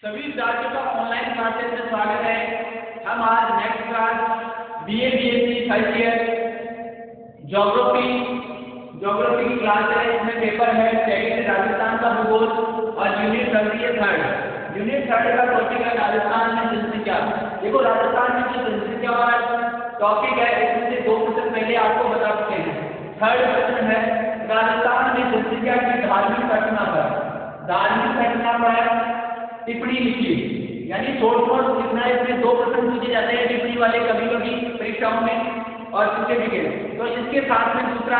सभी विद्यार्थियों का ऑनलाइन क्लासेस में स्वागत है। हम आज next class BA BSc first year geography की क्लास है। इसमें पेपर है सेकंड राजस्थान का भूगोल और यूनिट थर्ड है थर्ड। यूनिट थर्ड का टॉपिक है राजस्थान में जनसंख्या। देखो राजस्थान में जो जनसंख्या वाला टॉपिक है इसमें से 2 क्वेश्चन पहले आपको बता चुके हैं। थर्ड क्वेश्चन है राजस्थान में जनसंख्या की धार्मिक घटना पर टिप्पणी लिखिए। यानी शॉर्ट नोट लिखना है। इसमें 2 प्रश्न पूछे जाते हैं टिप्पणी वाले कभी कभी परीक्षाओं में और पूछे भी गए। तो इसके साथ में दूसरा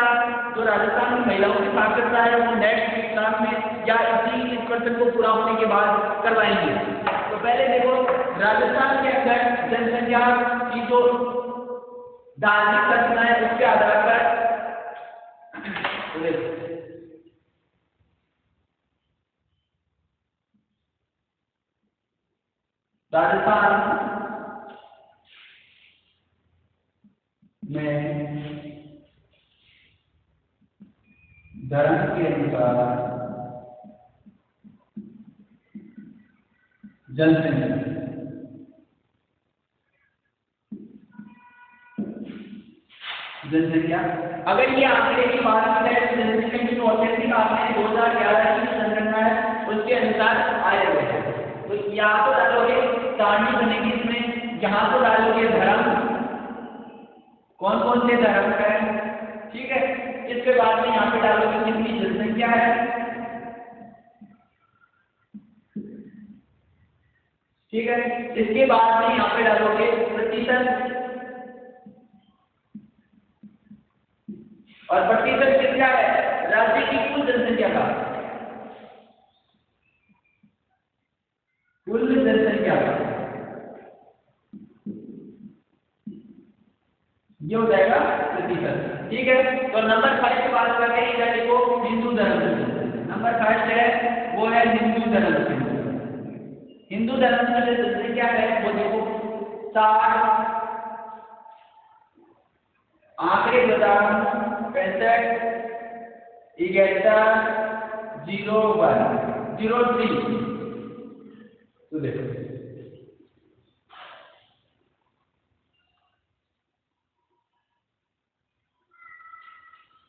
जो राजस्थान में महिलाओं की साक्षरता है वो नेक्स्ट क्लास में या इस क्वेश्चन को पूरा होने के बाद करवाएंगे। तो पहले देखो राजस्थान के अंदर जनसंख्या की जो धार्मिक घटना है उसके आधार पर राजस्थान में धर्म के अनुसार जनसंख्या अगर ये आंकड़े की बात करें तो जनसंख्या की ऑथेंटिक आंकड़े 2011 की जनगणना है उसके अनुसार आए हुए हैं। तो यहाँ तो डालोगे सारणी बनेगी। इसमें यहाँ तो डालोगे धर्म, कौन कौन से धर्म है, ठीक है। इसके बाद में यहाँ पे डालोगे कितनी जनसंख्या है, ठीक है। इसके बाद में यहाँ पे डालोगे प्रतिशत, और प्रतिशत कितना है राज्य की कुल जनसंख्या का, कुल जनसंख्या का ये हो जाएगा प्रतिशत, ठीक है। तो नंबर 5 की बात करते हैं। इधर देखो हिंदू धर्म नंबर 5 है वो है हिंदू धर्म। हिंदू धर्म में जो जनसंख्या है वो देखो 60 आंकड़े बता 65 71 01 03। तो देखो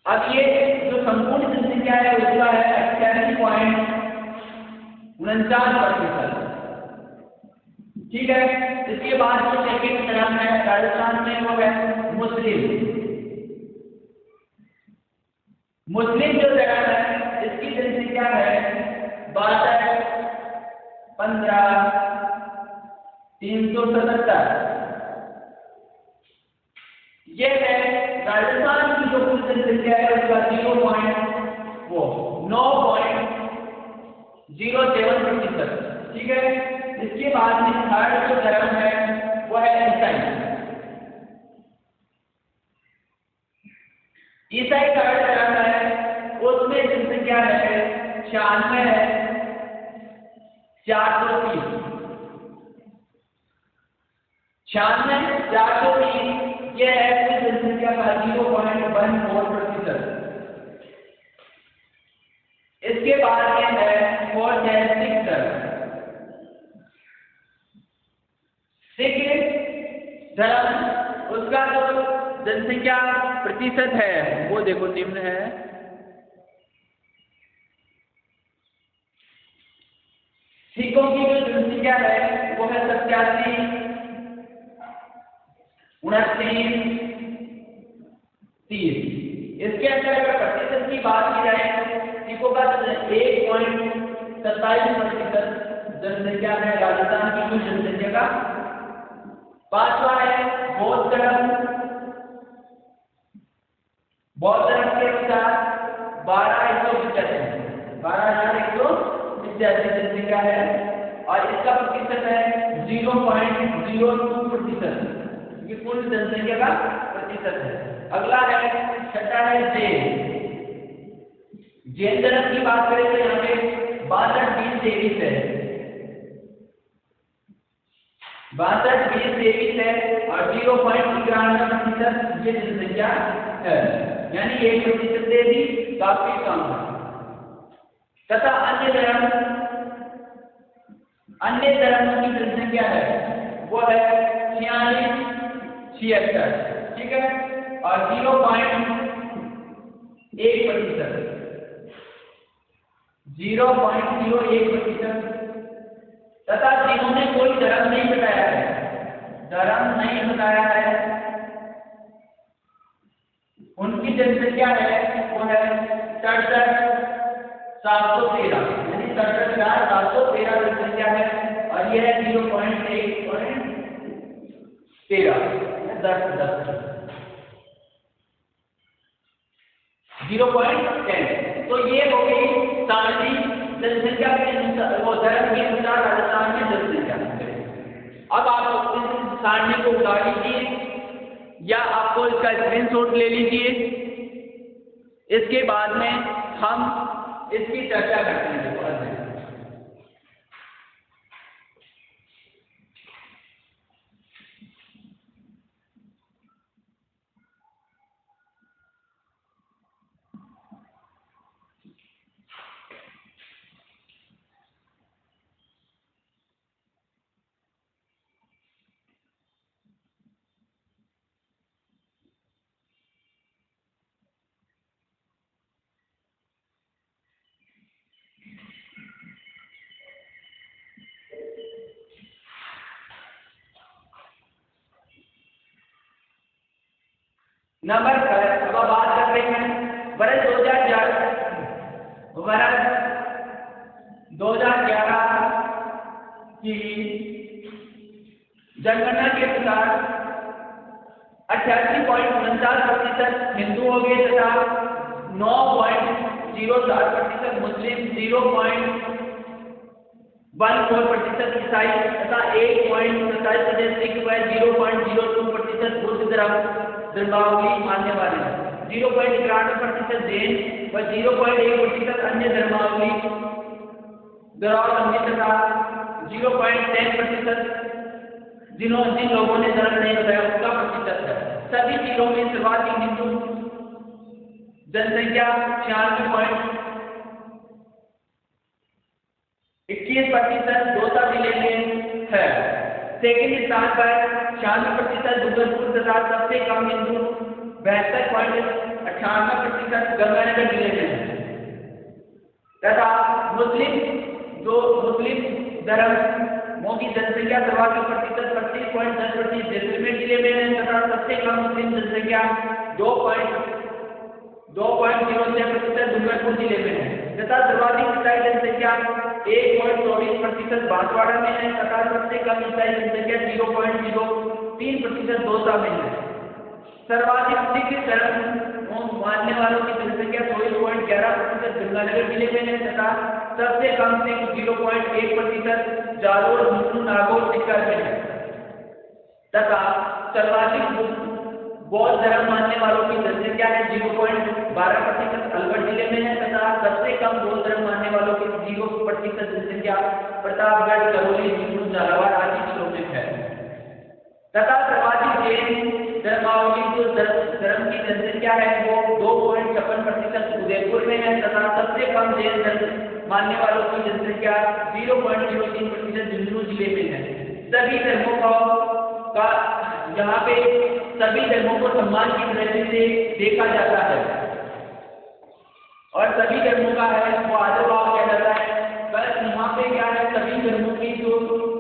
अब ये जो संपूर्ण जनसंख्या है उसका है 88.49%, ठीक है। इसके बाद जो सेकंड धर्म है राजस्थान में वो है मुस्लिम जो धर्म है इसकी जनसंख्या है 62 15 377। ये है राजस्थान की जो कुल जनसंख्या है उसका 9.07%, ठीक है। इसके बाद में थर्ड जो धर्म है वो है ईसाई थर्ड धर्म है। उसमें जनसंख्या है 96,430। ये है कुल जनसंख्या का 0.14%। इसके बाद में है फोर्थ है सिख धर्म। उसका जो जनसंख्या प्रतिशत है वो देखो निम्न है। सिखों की जो जनसंख्या है वो है 87 29 30। इसके अंदर अगर प्रतिशत की बात की जाए सिखों का 1.27% जनसंख्या है राजस्थान की कुल जनसंख्या का। पांचवा है बौद्ध धर्म के अनुसार 12,185 जनसंख्या है और इसका प्रतिशत है 0.02%। ये कुल जनसंख्या का प्रतिशत है। अगला है छठा है जैन धर्म की बात करें तो यहाँ पे 62-20-23 है। 62-20-23 है और 0.93% ये जनसंख्या है। यानी 1% से भी काफी कम है। तथा अन्य धर्म अन्य धर्मों की जनसंख्या है वो है 46-76, ठीक है, और 0.1%, 0.01%, तथा जिन्होंने कोई धर्म नहीं बताया है, धर्म नहीं बताया है, उनकी जनसंख्या है वो है 67,713, यानी 67,713 जनसंख्या है, और यह है 0.1.13, 0.10। तो ये हो गई सारणी जनसंख्या के अनुसार, वो धर्म के अनुसार राजस्थान में जनसंख्या। अब आप इस सारणी को उठा लीजिए या आपको इसका स्क्रीनशॉट ले लीजिए। इसके बाद में हम इसकी चर्चा करते हैं। नंबर अब बात करते हैं वर्ष 2011 की जनगणना के अनुसार 88.49% हिंदू हो गए तथा 9.07% मुस्लिम, 0.14% ईसाई तथा 1.27% सिख व 0.02% बुद्ध धर्मावली मानने वाले, 0.91% जैन व 0.1% अन्य धर्मावली धर्मावलंबी तथा 0.10% जिन लोगों ने धर्म नहीं बताया उसका प्रतिशत है। सभी जिलों में सर्वाधिक हिंदू जनसंख्या 96.21% दौसा जिले में है। सेकेंड स्थान पर 96% डूंगरपुर तथा सबसे कम हिंदू 72.98% गंगानगर जिले में है तथा मुस्लिम धर्मों की जनसंख्या सर्वाधिक प्रतिशत 35.10% जैसलमेर जिले में है तथा सबसे कम मुस्लिम जनसंख्या 2.06% डूंगरपुर जिले में है तथा सर्वाधिक ईसाई जनसंख्या 1.24% बांसवाड़ा में है तथा सबसे कम ईसाई जनसंख्या 0.03% दौसा में है। सर्वाधिक सिख धर्म मानने वालों की जनसंख्या 24.11% गंगानगर जिले में है तथा सबसे कम सिख 0.1% जालोर, झुंझुनू, नागौर, सीकर में है तथा सर्वाधिक बौद्ध धर्म मानने वालों की जनसंख्या है 0.12% अलवर जिले में है तथा सबसे कम बौद्ध धर्म मानने वालों की 0% जनसंख्या प्रतापगढ़, करौली, झुंझुनू, झालावाड़ आदि जिलों में है तथा सर्वाधिक जैन धर्मावलंबी जो धर्म की जनसंख्या है वो 2.56% उदयपुर में है तथा सबसे कम जैन धर्म मानने वालों की जनसंख्या 0.03% झुंझुनू जिले में है। सभी धर्मों का यहाँ पे सभी धर्मों को सम्मान की दृष्टि से देखा जाता है और सभी धर्मों का है वो आदर भाव किया जाता है। बस यहाँ पे क्या है, सभी धर्मों की जो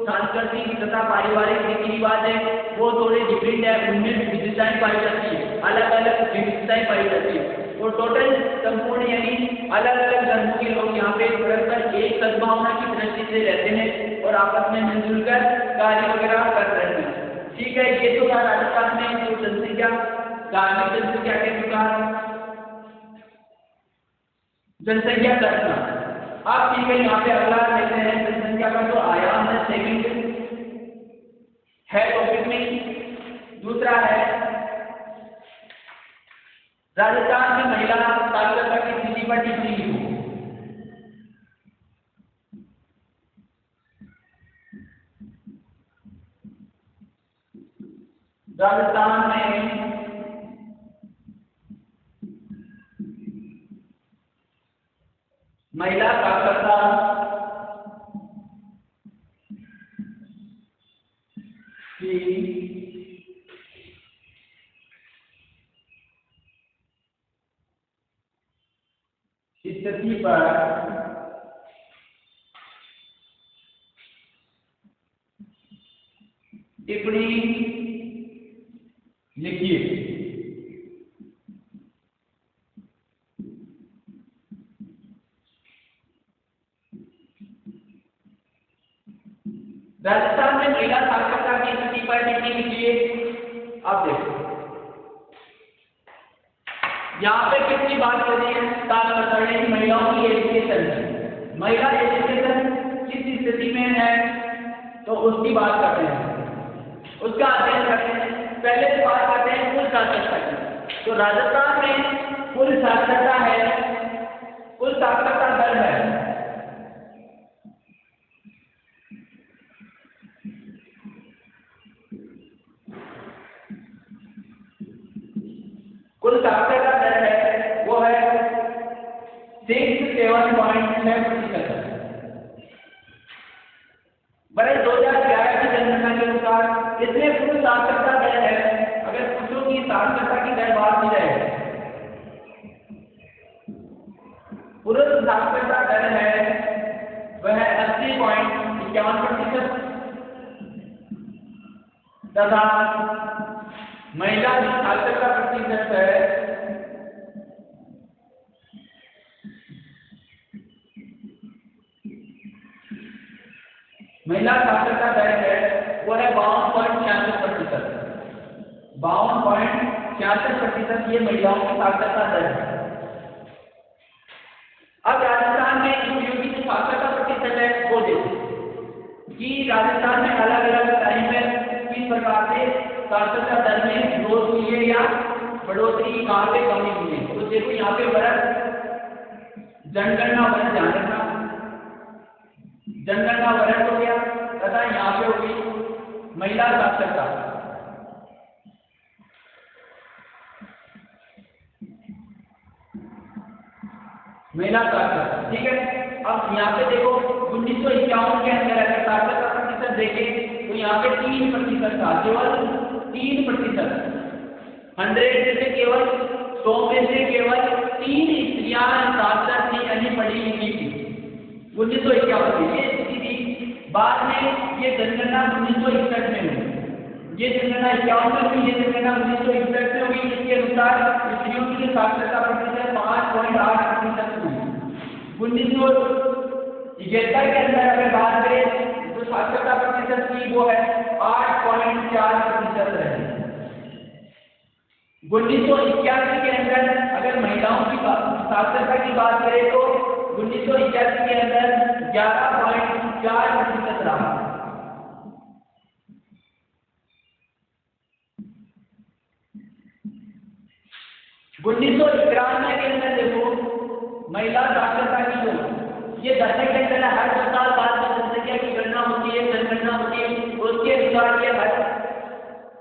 सांस्कृतिक तथा पारिवारिक रीति रिवाज है वो थोड़े डिफरेंट है, उनमें विविधताएं पाई जाती है, अलग अलग विविधताएं पाई जाती है और टोटल संपूर्ण यानी अलग अलग धर्मों के लोग यहाँ पे परस्पर एक सद्भावना की दृष्टि से रहते हैं और आपस में मिलजुल कर कार्य वगैरह कर रहे हैं। ठीक है, ये तो था राजस्थान में जो जनसंख्या धार्मिक जनसंख्या के अनुसार जनसंख्या संरचना। अब ठीक है, यहाँ पे अगला देखते हैं जनसंख्या का जो आयाम है सेकंड है टॉपिक में। दूसरा है राजस्थान में महिला साक्षरता की स्थिति पर टिप्पणी हो। राजस्थान में महिला साक्षरता टिप्पणी लिखिए। राजस्थान में महिला साक्षरता की स्थिति पर टिप्पणी लिखिए। आप देखो यहाँ पे कितनी बात कर रही है महिलाओं की एजुकेशन, महिला एजुकेशन किस स्थिति में है तो उसकी बात करते हैं, उसका अध्ययन करते हैं। पहले तो बात करते हैं कुल साक्षरता की। तो राजस्थान में कुल साक्षरता है, कुल साक्षरता दर है कुल साक्षरता दर है वो है 67.6%। वर्ष 2011 की जनगणना के अनुसार इसमें कुल साक्षरता दर है, अगर पुरुषों की साक्षरता की दर बात की जाए, पुरुष साक्षरता दर है वह 80.51% तथा महिला की साक्षरता प्रतिशत है महिला साक्षरता दर है वो है 52.66%। 52.66% ये महिलाओं की साक्षरता दर है। अब राजस्थान में उपयोगी जो साक्षरता प्रतिशत है वो देखो कि राजस्थान में अलग अलग टाइम में किस प्रकार से साक्षरता दर में ग्रोथ हुई है या बढ़ोतरी, कहाँ पे कमी हुई है। तो देखो यहाँ पे वर्ष जनगणना वर्ष ध्यान रखना, जनगणना वर्ष हो गया तथा यहाँ पे होगी महिला साक्षरता। महिला साक्षरता ठीक है। अब यहाँ पे देखो 1951 के अंदर अगर साक्षरता प्रतिशत देखें तो यहाँ पे 3% था, केवल 3%। 100 से केवल 100 में से केवल 3 स्त्रियां साक्षर थी यानी पढ़ी लिखी थी 1951 में। ये स्थिति थी। बाद में ये जनगणना 1961 में हुई, ये जनगणना 51 में हुई, ये जनगणना 1961 में हुई। इसके अनुसार स्त्रियों की साक्षरता प्रतिशत 5.8% हुई। 1971 के अंदर अगर बात करें तो साक्षरता प्रतिशत की वो है 8.4% रही। 1981 के अंदर अगर महिलाओं की साक्षरता की बात करें तो 1981 के अंदर 11.4% रहा। उन्नीस सौ 91 के अंदर देखो महिला साक्षरता की जो ये दशक के अंदर हर 2 साल बाद में जनसंख्या की गणना होती है, जनगणना होती है, उसके अनुसार ये है।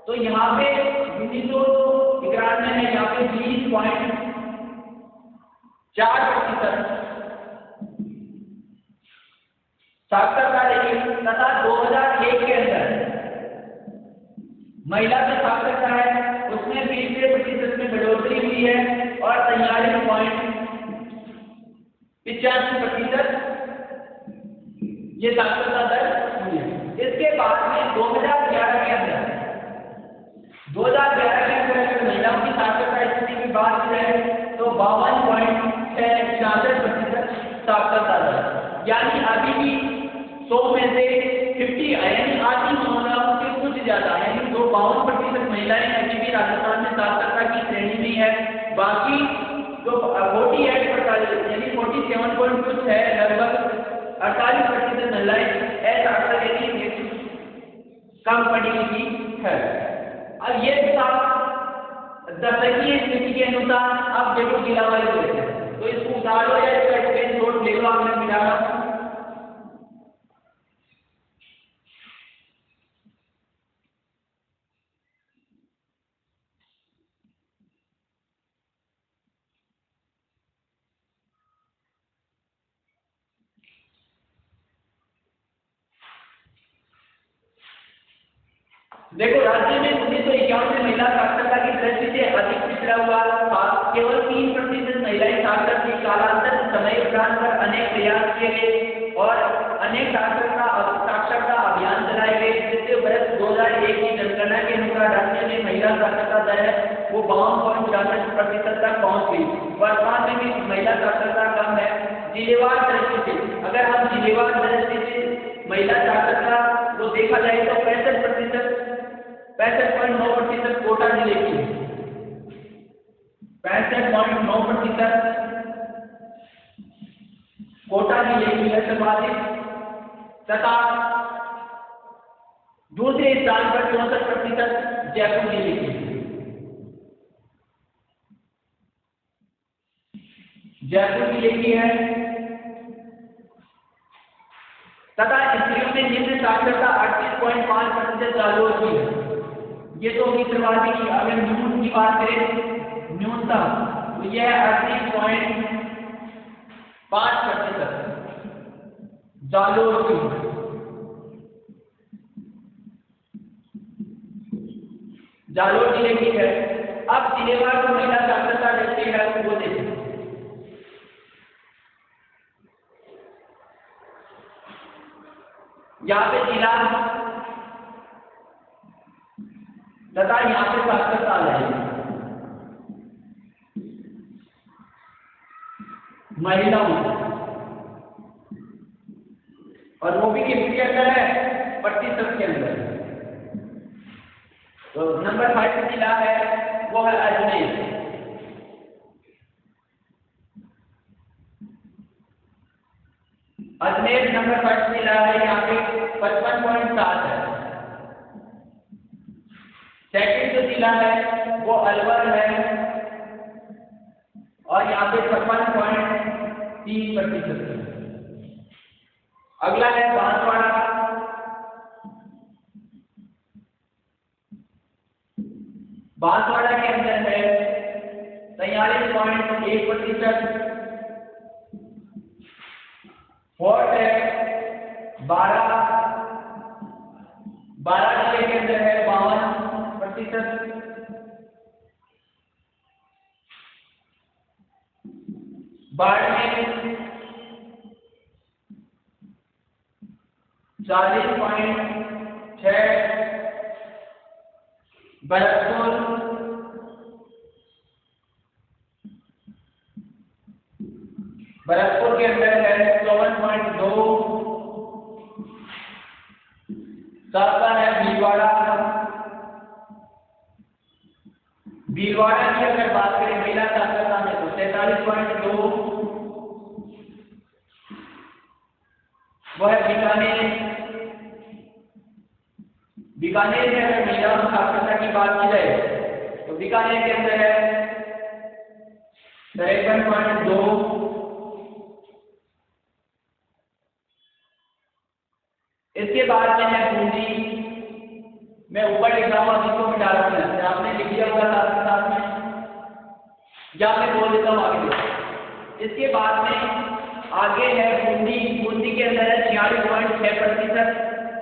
तो यहाँ पे 1991 में यहाँ पे 20.4% साक्षरता रही तथा 2001 के अंदर महिला जो साक्षरता है उसमें 20% में बढ़ोतरी हुई है और 43.85% ये साक्षरता दर हुई है। इसके बाद में 2011 के अंदर अगर महिलाओं की साक्षरता स्थिति की बात की जाए तो 52.66% साक्षरता दर, यानी अभी भी 100 में से 50 यानी आधी महिलाओं से कुछ ज्यादा यानी 52% महिलाएं अभी भी राजस्थान में साक्षरता की श्रेणी में है। बाकी जो 48% यानी 47 पॉइंट कुछ है, लगभग 48% महिलाएं असाक्षर यानी कम पढ़ी लिखी है। अब ये दशकीय स्थिति के अनुसार अब देखो जिला वाले देते हैं तो इसको उतार लो या इसका स्क्रीनशॉट ले लो आपने मिला। देखो राज्य में 1951 में महिला साक्षरता की दृष्टि से अधिक पिछड़ा हुआ था, केवल 3% महिलाएं साक्षर थी। कालांतर समय उपरांत पर अनेक प्रयास किए गए और अनेक साक्षरता अभियान चलाए गए, जिससे वर्ष 2001 2001 की जनगणना के अनुसार राज्य में महिला साक्षरता दर वो 52.66% तक पहुंच गई। वर्तमान में भी महिला साक्षरता कम है। जिलेवार दृष्टि से अगर हम जिलेवार दृष्टि से महिला साक्षरता को देखा जाए तो 65.9% कोटा जिले की, 65.9% कोटा जिले की है सर्वाधिक, तथा दूसरे स्थान पर 64% जयपुर जिले की। जयपुर जिले की है। तथा स्त्रियों में निम्न साक्षरता 38.5% जालोर की है। ये तो होगी सर्वाधिक की। अगर न्यून की बात करें, न्यूनतम, तो यह 38.5% जालोर की। जालोर जिले की है। अब जिलेवार को महिला साक्षरता देखते हैं वो देखें। यहाँ पे जिला तथा यहाँ पे साक्षरता आ जाएगी। महिलाओं और वो भी किसके अंदर है, 25% के अंदर। तो नंबर 5 जिला है वो है अजमेर। अजमेर नंबर 5 जिला है, यहाँ पे 55.7 है। सेकंड जो जिला है वो अलवर है और यहाँ पे 56.3%। अगला है बांसवाड़ा। बांसवाड़ा के अंदर है 43.1%। फोर्थ है 12 जिले के अंदर है 52%। बाड़मेर 40.6। भरतपुर के अंदर है 54.2। सातवां है भीलवाड़ा। भीलवाड़ा की अगर बात करें महिला साक्षरता में तो 43.2। वह है बीकानेर। बीकानेर में अगर महिला साक्षरता की बात की जाए तो बीकानेर के अंदर है 53.2। इसके बाद में है बूंदी। मैं ऊपर लिख रहा हूँ, अधिकों में डाला हूँ, आपने लिख लिया होगा साथ में, या मैं बोल देता हूँ आगे। इसके बाद में आगे है बूंदी। बूंदी के अंदर है 46.6%।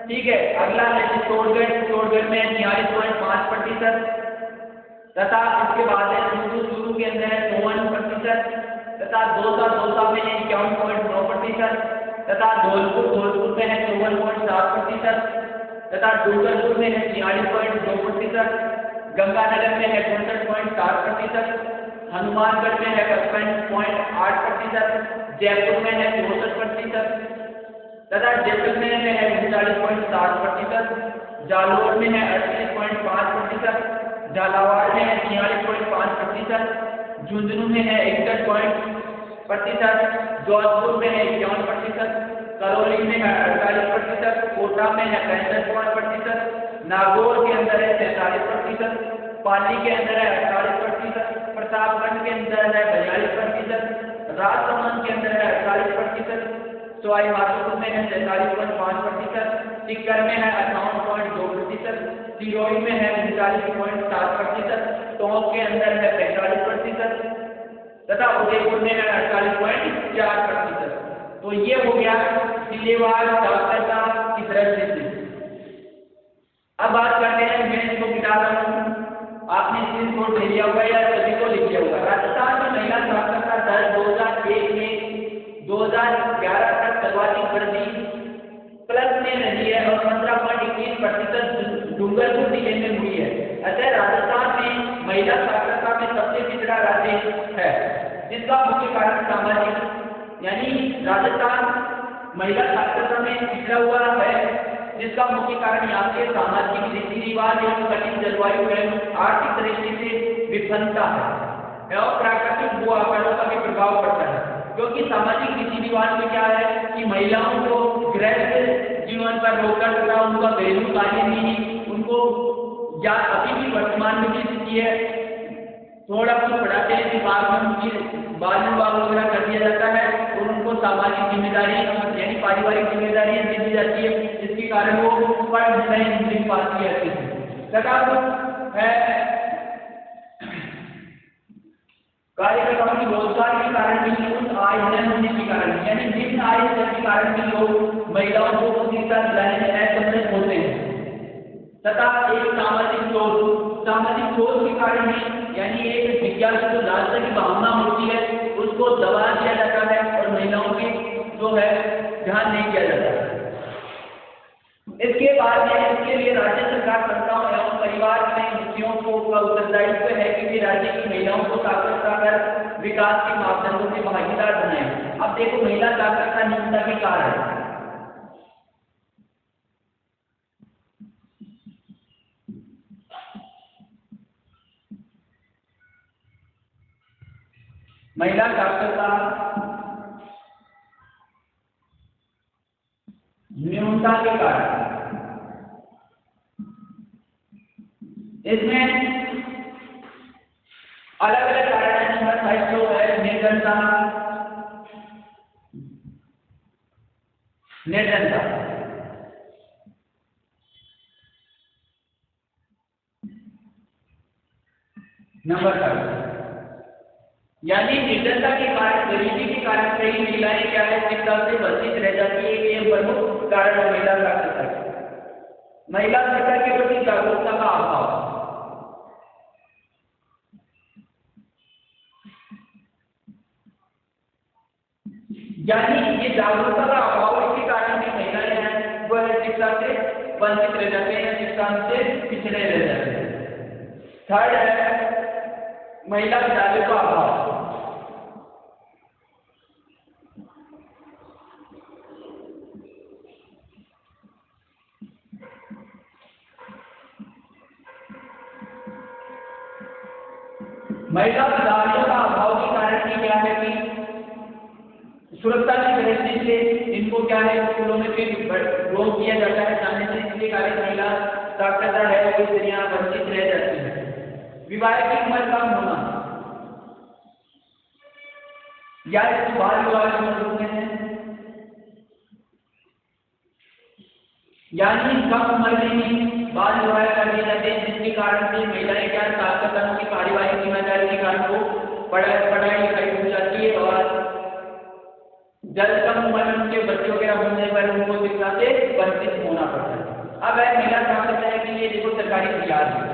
ठीक है। अगला है चित्तौड़गढ़ में 46.5%। तथा इसके बाद है चूरू के अंदर है 52%। तथा दौसा में है 51.9%। तथा धौलपुर में है 54.7%। तथा डूंगरपुर में है 46.2%। गंगानगर में है 64.7%। हनुमानगढ़ में है 55.8%। जयपुर में है 64%। तथा जैसलमेर में है 39.7%। जालौर में है 38.5%। झालावाड़ में है 46.5%। झुंझुनू में है 61%। जौनपुर में है 51%। करौली में है 48%। कोटा में है 65%। नागौर के अंदर है 43%। पाली के अंदर है 48%। प्रतापगढ़ के अंदर है 42%। राजसमंद के अंदर है 48%। सवाई माधोपुर में है 43.5%। सीकर में है 58.2%। सिरोही में है 39.7%। टोंक के अंदर है 45%। तथा उदयपुर में है 48.4%। तो ये हो गया जिलेवार साक्षरता की दृष्टि से। अब बात करते हैं, मैं इसको मिटा रहा हूँ, आपने स्क्रीनशॉट ले लिया होगा या सभी को लिख लिया होगा। राजस्थान में महिला साक्षरता दर 2001 में 2011 तक सर्वाधिक वृद्धि प्लस में रही है और 15.21% डूंगरपुर जिले में हुई है। अतः राजस्थान में महिला साक्षरता में सबसे पिछड़ा राज्य है, जिसका मुख्य कारण सामाजिक, यानी राजस्थान महिला साक्षरता में पिछड़ा हुआ है, जिसका मुख्य कारण यहाँ के सामाजिक रीति रिवाज एवं कठिन जलवायु एवं आर्थिक दृष्टि से विफलता है और प्राकृतिक भू आकारों का भी प्रभाव पड़ता है। क्योंकि सामाजिक रीति रिवाज में क्या है कि महिलाओं को गृहस्थ जीवन पर रोककर तथा उनका घरेलू कार्य में उनको या अभी भी वर्तमान में भी स्थिति है, थोड़ा कुछ पढ़ाते हैं कि बाद में उनकी बाल विवाह वगैरह कर दिया जाता है और उनको सामाजिक जिम्मेदारी यानी पारिवारिक जिम्मेदारियां दे दी जाती है, जिसके कारण वो पढ़ नहीं पाती है। तथा है कार्यकर्ताओं की रोजगार के कारण भी उच्च आय न होने के कारण, यानी निम्न आय के कारण भी लोग महिलाओं को शिक्षा दिलाने में असमर्थ होते हैं। तथा एक सामाजिक सोच के कारण भी, यानी एक जिज्ञासु जो लालसा की भावना होती है उसको दबा दिया जाता है और महिलाओं की जो है ध्यान नहीं दिया जाता है। इसके बाद इसके लिए राज्य सरकार संस्थाओं एवं परिवार में मुखियों को उत्तरदायित्व है कि वे राज्य की महिलाओं को साक्षरता कर विकास के मापदंडों में भागीदार बनाएं। अब देखो महिला साक्षरता न्यूनता के कारण महिला साक्षरता न्यूनता के कारण इसमें अलग अलग कारण है। नंबर 5 जो है निर्धनता। नंबर 5 यानी निर्धनता के कारण, गरीबी के कारण कई महिलाएं क्या है शिक्षा से वंचित रह जाती है। ये प्रमुख कारण है महिला साक्षरता। महिला शिक्षा के प्रति जागरूकता का अभाव, यानी ये जागरूकता का अभाव, इसके कारण भी महिलाएं हैं वह शिक्षा से वंचित रह जाते हैं, शिक्षा से पिछड़े रह जाते हैं। थर्ड है महिला विद्यालयों का अभाव। महिला विद्यालयों का अभाव के कारण भी क्या है कि सुरक्षा की दृष्टि से इनको क्या है स्कूलों में भी रोक दिया जाता है जाने से, इसके कारण महिला साक्षरता है वो स्त्रियां वंचित रह जाती हैं। विवाह की उम्र कम होना या इसको बाल विवाह की उम्र होते हैं, यानी कम उम्र में ही बाल विवाह कर दिए जाते हैं, जिसके कारण से महिलाएं क्या साक्षरता की पारिवारिक जिम्मेदारी के कारण वो पढ़ाई लिखाई हो जाती है और जब कम उम्र में उनके बच्चे वगैरह होने पर उनको शिक्षा से वंचित होना पड़ता है। अब है महिला साक्षरता के लिए देखो सरकारी प्रयास है।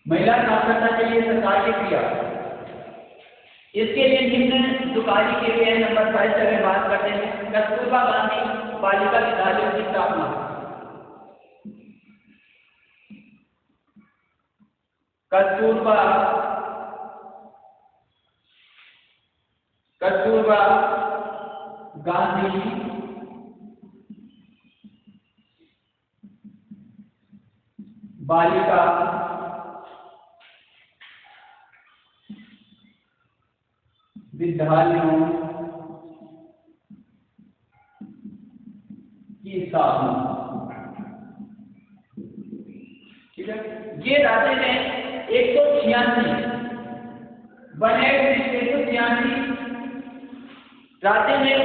महिला साक्षरता के लिए सरकार के प्रयास, इसके लिए निम्न जो कार्य किए गए हैं। नंबर 5 से अगर बात करते हैं, कस्तूरबा गांधी बालिका विद्यालयों की स्थापना। कस्तूरबा गांधी बालिका विद्यालयों की स्थापना। ठीक है, ये राज्य में 186 राज्य में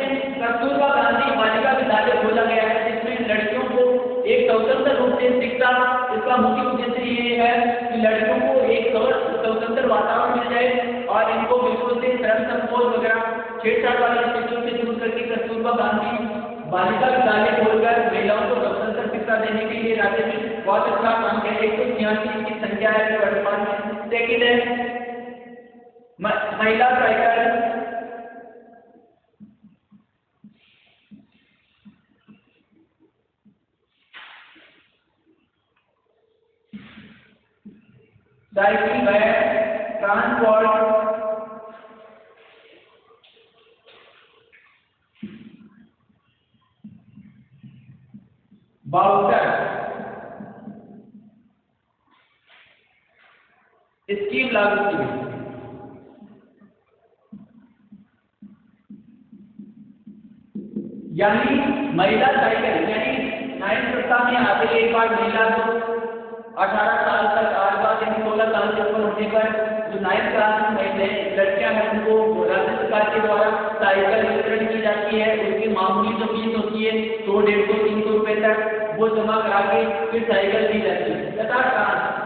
कस्तूरबा गांधी बालिका विद्यालय खोला गया है, जिसमें लड़कियों को एक स्वतंत्र रूप से शिक्षा, इसका मुख्य उद्देश्य ये है कि लड़कियों को एक स्वतंत्र वातावरण मिल जाए और इनको बिल्कुल से धर्म प्रपोज वगैरह छेड़छाड़ वाले स्थितियों से दूर करके कस्तूरबा गांधी बालिका विद्यालय खोलकर महिलाओं को स्वतंत्र शिक्षा देने के लिए राज्य में बहुत अच्छा काम किया। 186 की संख्या है वर्तमान में। सेकेंड है महिला cycle, cycle van transport voucher scheme लागू की गई। यानी महिला साइकिल यानी न्याय संस्था में आते एक बार महिला को 18 साल तक 8 बार यानी 16 साल से ऊपर होने पर जो 9th क्लास में लड़कियां हैं उनको राज्य सरकार के द्वारा साइकिल वितरण की जाती है। उसकी मामूली जो फीस होती है 100, 150, 300 रुपए तक वो जमा करा के फिर साइकिल दी जाती है। तथा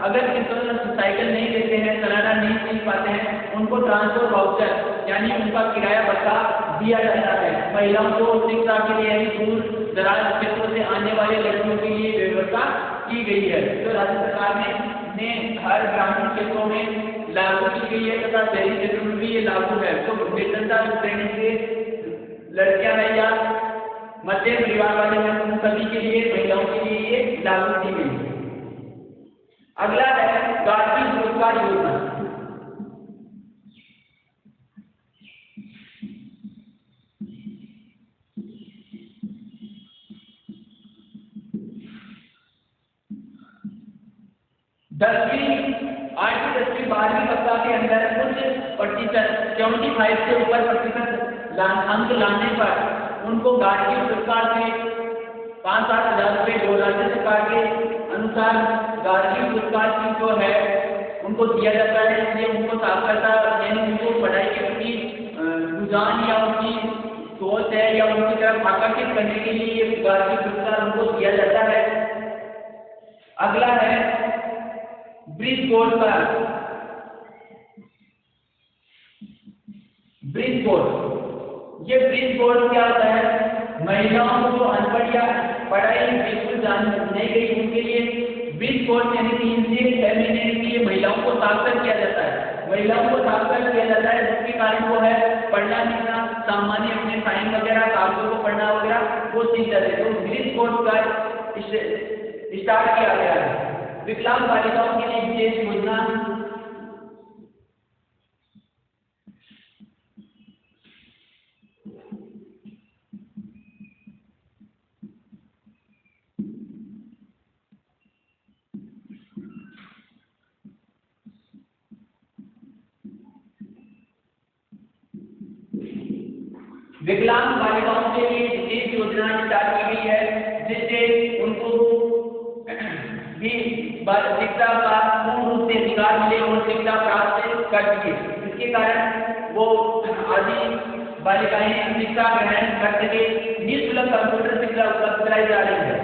अगर किसी साइकिल नहीं देते हैं, चलाना नहीं सीख पाते हैं, उनको ट्रांसपोर्ट वाउचर यानी उनका किराया भत्ता दिया जाता है। महिलाओं को शिक्षा के लिए यानी दूर दराज क्षेत्रों से आने वाले लड़कियों के लिए व्यवस्था की गई है। तो राज्य सरकार ने हर ग्रामीण क्षेत्रों में लागू की गई है तथा शहरी क्षेत्रों में भी ये लागू है। तो वेतनदार श्रेणी से लड़कियां हैं या मध्यम परिवार वाले हैं उन सभी के लिए महिलाओं के लिए ये लागू की गई। अगला है गार्गी रोजगार योजना। आठवीं 10वीं 12वीं कक्षा के अंदर कुछ प्रतिशत 75 से ऊपर प्रतिशत अंक लाने पर उनको गार्गी पुरस्कार से 5-7 हजार रुपये जो राज्य सरकार के अनुसार गार्गी पुरस्कार की जो है उनको दिया जाता है। इसलिए उनको साक्षरता यानी उनको पढ़ाई के प्रति रुझान या उनकी सोच है या उनकी तरफ आकर्षित करने के लिए गार्गी पुरस्कार उनको दिया जाता है। अगला है ब्रिज बोर्ड का ब्रिज बोर्ड। ये ब्रिज बोर्ड क्या होता है? महिलाओं को जो अनपढ़ या पढ़ाई बिल्कुल नहीं गई उनके लिए ब्रिज बोर्ड यानी 3 से 6 महीने के लिए महिलाओं को साक्षर किया जाता है। महिलाओं को साक्षर किया जाता है जिसके कारण वो है पढ़ना लिखना सामान्य अपने साइन वगैरह कागजों को पढ़ना वगैरह वो सीख जाते हैं। तो ब्रिज बोर्ड का स्टार्ट किया गया है। विकलांग बालिकाओं के लिए विशेष योजना। विकलांग बालिकाओं के लिए विशेष योजना स्टार्ट की गई है जिससे उनको भी शिक्षा का पूर्ण रूप से अधिकार मिले और शिक्षा प्राप्त कर सके। इसके कारण वो आदि बालिकाएं शिक्षा ग्रहण कर सके। निःशुल्क कंप्यूटर शिक्षा उपलब्ध कराई जा रही है।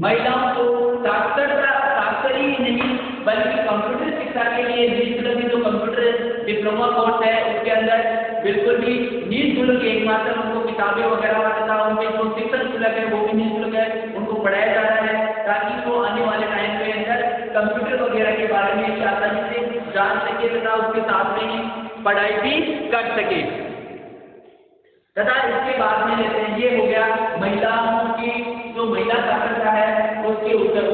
महिलाओं को साक्षर ही नहीं बल्कि कंप्यूटर शिक्षा के लिए निःशुल्क जो कंप्यूटर डिप्लोमा कोर्स है उसके अंदर बिल्कुल भी निःशुल्क एकमात्र उनको किताबें वगैरह तथा उनके जो शिक्षण शुल्क है वो भी निःशुल्क है। उनको पढ़ाया जा रहा है ताकि वो आने वाले टाइम के अंदर कंप्यूटर वगैरह के बारे में आसानी से जान सके तथा उसके साथ में ही पढ़ाई भी कर सके। तथा इसके बाद में लेते हैं ये हो गया महिलाओं की जो महिला साक्षरता है उसके ऊपर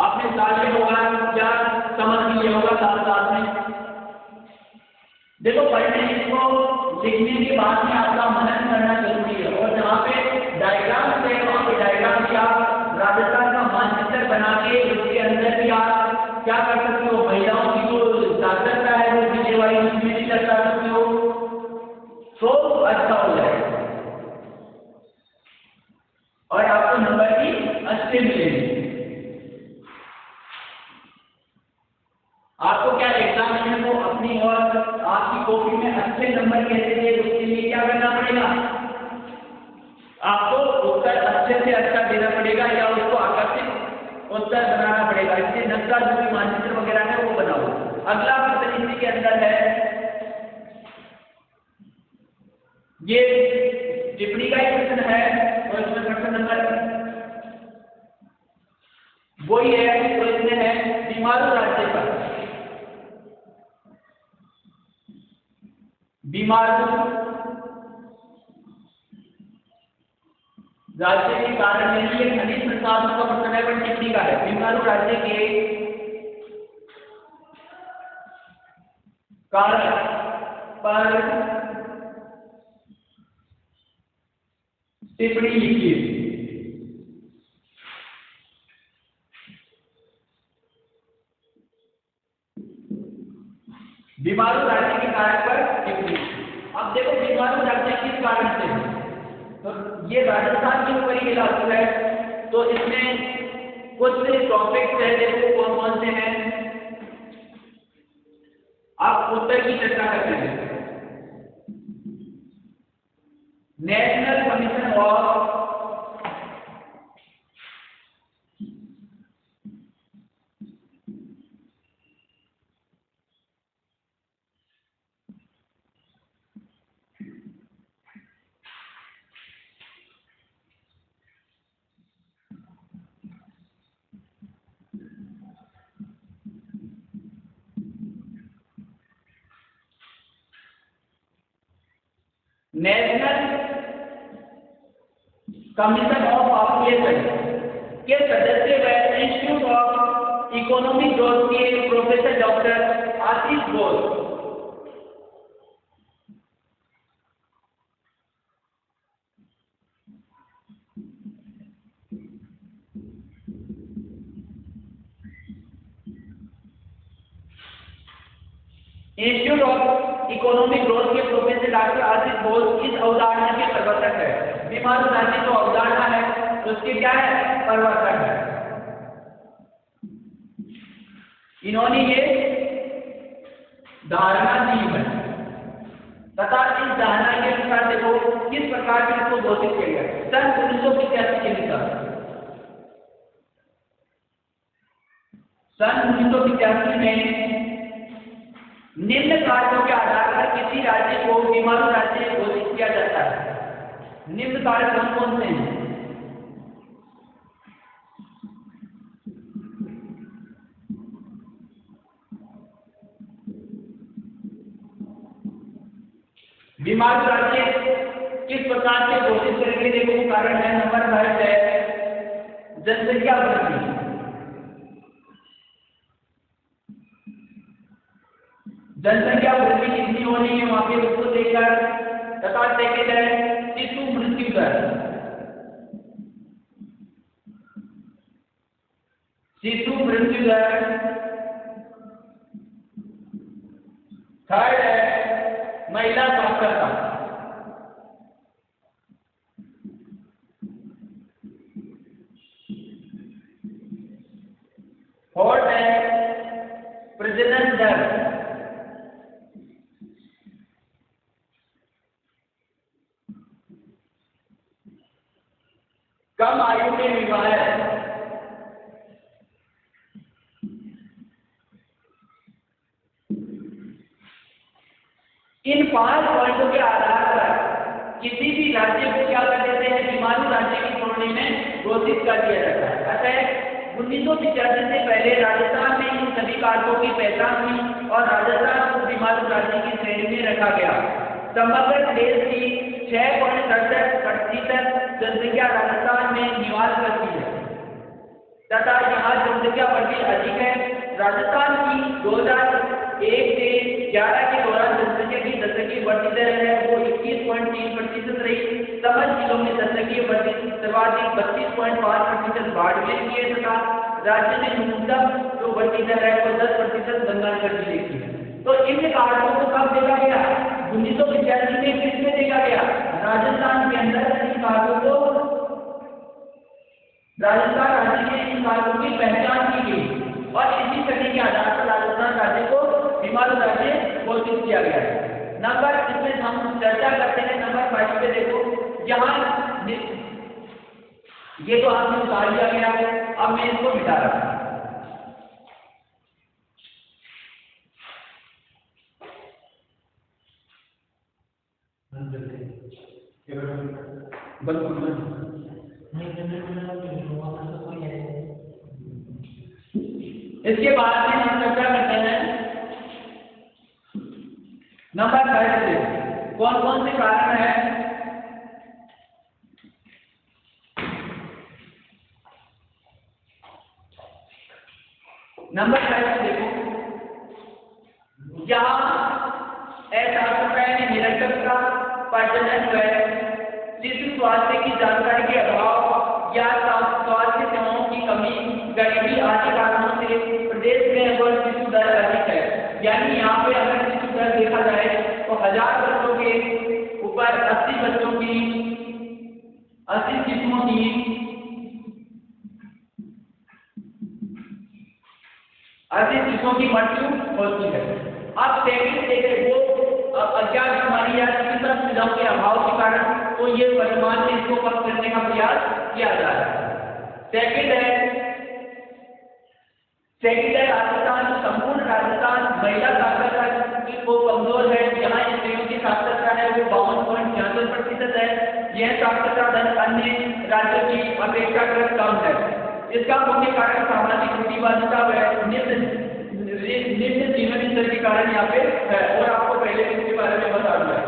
आपने साथ होगा क्या समझ लिया होगा। साथ में देखो पढ़ने को लिखने के बाद में आपका मनन करना जरूरी है और जहाँ पे डायग्राम है वहाँ पे डायग्राम भी आप राजस्थान का मानचित्र बना के उसके अंदर भी आप क्या कर सकते हो महिलाओं की जो साक्षरता है वो विजयवाड़ी उसमें भी दर्शा सकते हो तो अच्छा हो जाएगा और आपको नंबर भी अच्छे मिलेंगे। आपको क्या एग्जाम है वो अपनी और आपकी कॉपी में अच्छे नंबर कैसे दिए उसके लिए क्या करना पड़ेगा? आपको उत्तर अच्छे से अच्छा देना पड़ेगा या उसको आकर्षित उत्तर बनाना पड़ेगा। इसलिए नक्शा जो भी मानचित्र वगैरह है वो बनाओ। अगला प्रश्न इसी के अंदर है, ये टिप्पणी का ही प्रश्न है और इसमें प्रश्न नंबर वही है, तो इसमें है बीमारू राज्य पर। बीमारू राज्य के कारण नहीं, ये खनिज संसाधनों का प्रश्न है, पर टिप्पणी का है। बीमारू राज्य के कारण पर टिप्पणी लिखिए। बीमारू राज्य के कारण पर टिप्पणी। अब देखो बीमारू राज्य किस कारण से है, तो ये राजस्थान के ऊपर ही लागू है। तो इसमें कुछ टॉपिक्स है, देखो कौन कौन से हैं। आप उत्तर की चर्चा करते हैं। National commission of commission of population के सदस्य व इंस्टीट्यूट ऑफ इकोनॉमिक ग्रोथ के professor doctor Ashish Ghosh. Institute of economic growth के प्रोफेसर डॉक्टर आशीष घोष इस अवधारणा के प्रवर्तक है। बीमारू राज्य जो अवधारणा है उसके क्या है, प्रवर्तक है। इन्होंने ये धारणा दी है तथा इस धारणा के अनुसार देखो किस प्रकार से इसको घोषित किया गया। सन 1985 के अनुसार, सन 1985 में निम्न कार्यों के आधार पर किसी राज्य को बीमारू राज्य घोषित किया जाता है। निम्न कार्य कौन कौन से हैं? बीमारू राज्य किस प्रकार से घोषित करेंगे, देखो कारण है नंबर 1 है जनसंख्या वृद्धि। जनसंख्या वृद्धि कितनी होनी है वहां पे उसको लेकर, तथा सेकेंड है शिशु मृत्यु दर। शिशु मृत्यु दर। थर्ड है महिला साक्षरता। फोर्थ है प्रजनन दर। कम आयु में विवाह। इन 5 पॉइंटों के आधार पर किसी भी राज्य को क्या कर देते हैं, बीमारू राज्य की श्रेणी में घोषित कर दिया जाता है। अतः 1985 से पहले राजस्थान में इन सभी कारकों की पहचान हुई और राजस्थान को बीमारू राज्य की श्रेणी में रखा गया। समग्र देश की 6.67% जनसंख्या राजस्थान में निवास करती है तथा यहाँ जनसंख्या वृद्धि अधिक है। राजस्थान की 2001 से 11 के दौरान जनसंख्या की दशकीय वृद्धि दर है वो 21.3% रही। समस्त जिलों में दशकीय वृद्धि सर्वाधिक 32.5% बाड़मेर की है तथा राज्य में न्यूनतम जो वृद्धि दर है वो 10% गंगानगर जिले की है। तो इन कारकों को कब देखा गया, 1985 में किसमें देखा गया, राजस्थान के अंदर इन कारकों को, राजस्थान राज्य के इन कारकों की पहचान की गई और इसी सभी के आधार पर राजस्थान राज्य को बीमारू राज्य घोषित किया गया है। नंबर इसमें हम चर्चा करते हैं नंबर 5 पे देखो, यहाँ ये तो आपने उतार लिया गया है, अब मैं इसको मिटा रहा हूं। इसके बाद में हम चर्चा करते हैं नंबर 5 से कौन कौन से कारण है। नंबर 5 देखो, यहाँ निरंतरता, प्रजनन व्यय, शिशु स्वास्थ्य की जानकारी के अभाव या स्वास्थ्य सेवाओं की कमी, गरीबी आदि कारणों से प्रदेश में शिशु दर अधिक है। यानी यहाँ पे अगर शिशु दर देखा जाए तो 1000 बच्चों के ऊपर 80 बच्चों की 80 शिशुओं की 80 शिशुओं की मृत्यु होती है। अब सेकंड देखे वो अज्ञात बीमारी या चिकित्सा सुविधाओं के अभाव के कारण तो ये वर्तमान में इसको कम करने का प्रयास किया जा रहा है। सेकंड है राजस्थान, संपूर्ण राजस्थान महिला साक्षरता को कमजोर है। यहाँ स्त्रियों की साक्षरता है वो 52.66% है। यह साक्षरता दर अन्य राज्यों की अपेक्षाकृत कम है। इसका मुख्य कारण सामाजिक रूढ़िवादिता व निम्न जीवन स्तर के कारण यहाँ पे है, और आपको पहले भी इसके बारे में बता दिया।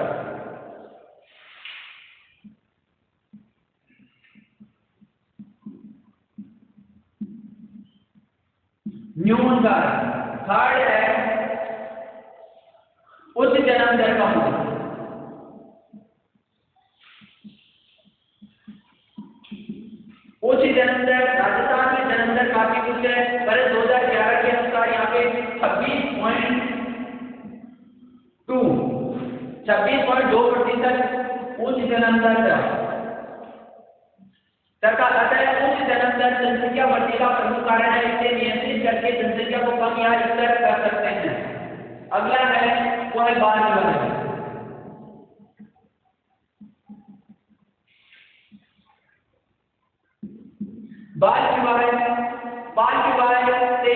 न्यून दर, थर्ड है उच्च जन्म दर का होना। उच्च जन्म दर, राजस्थान में जन्म दर काफी उच्च है। पर 2011 के अनुसार यहाँ पे 26.2% उच्च जन्म दर सरकार आता है। उच्च जन्म दर जनसंख्या वृद्धि का प्रमुख कारण है। इसे नियंत्रित करके जनसंख्या को कम या स्थिर कर सकते हैं। अगला है वो है बाल विवाह। बाल विवाह से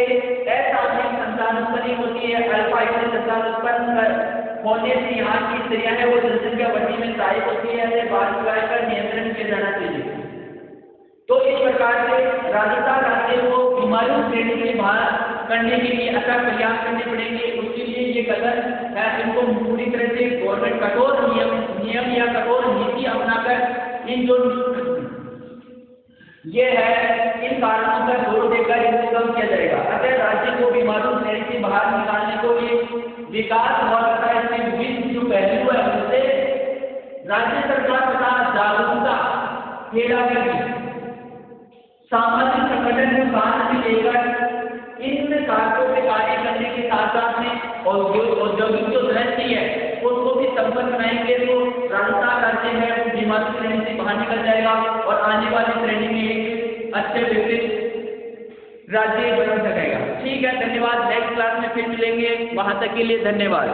असामयिक संतान उत्पत्ति होती है। अल्पायुष्य संतान उत्पन्न होने से यहाँ की स्त्रियां है वो जनसंख्या वृद्धि में सहायक होती है। बाल विवाह पर नियंत्रण किया जाना चाहिए। तो इस प्रकार से राजस्थान राज्य को बीमारियों श्रेणी से बाहर करने के लिए अच्छा प्रयास करने पड़ेंगे। उसके लिए ये कदम है, इनको पूरी तरह से गवर्नमेंट कठोर नियम या कठोर नीति अपनाकर इन जो ये है इन कारणों पर जोर देकर इनको कम किया जाएगा। अगर राज्य को बीमारियों श्रेणी से बाहर निकालने को लिए विकास हुआ करता है, इसके विभिन्न जो पहलू है उनसे राज्य सरकार तथा जागरूकता फैलाकर सामाजिक संगठन को साथ में लेकर इन कारकों पे कार्य करने के साथ साथ में औद्योगिक जो दृष्टि है उसको भी संपन्न बनाएंगे तो राजस्थान राज्य है वो बीमारी श्रेणी से बाहर निकल जाएगा और आने वाली श्रेणी में एक अच्छे विकसित राज्य बन सकेगा। ठीक है, धन्यवाद। नेक्स्ट क्लास में फिर मिलेंगे, वहां तक के लिए धन्यवाद।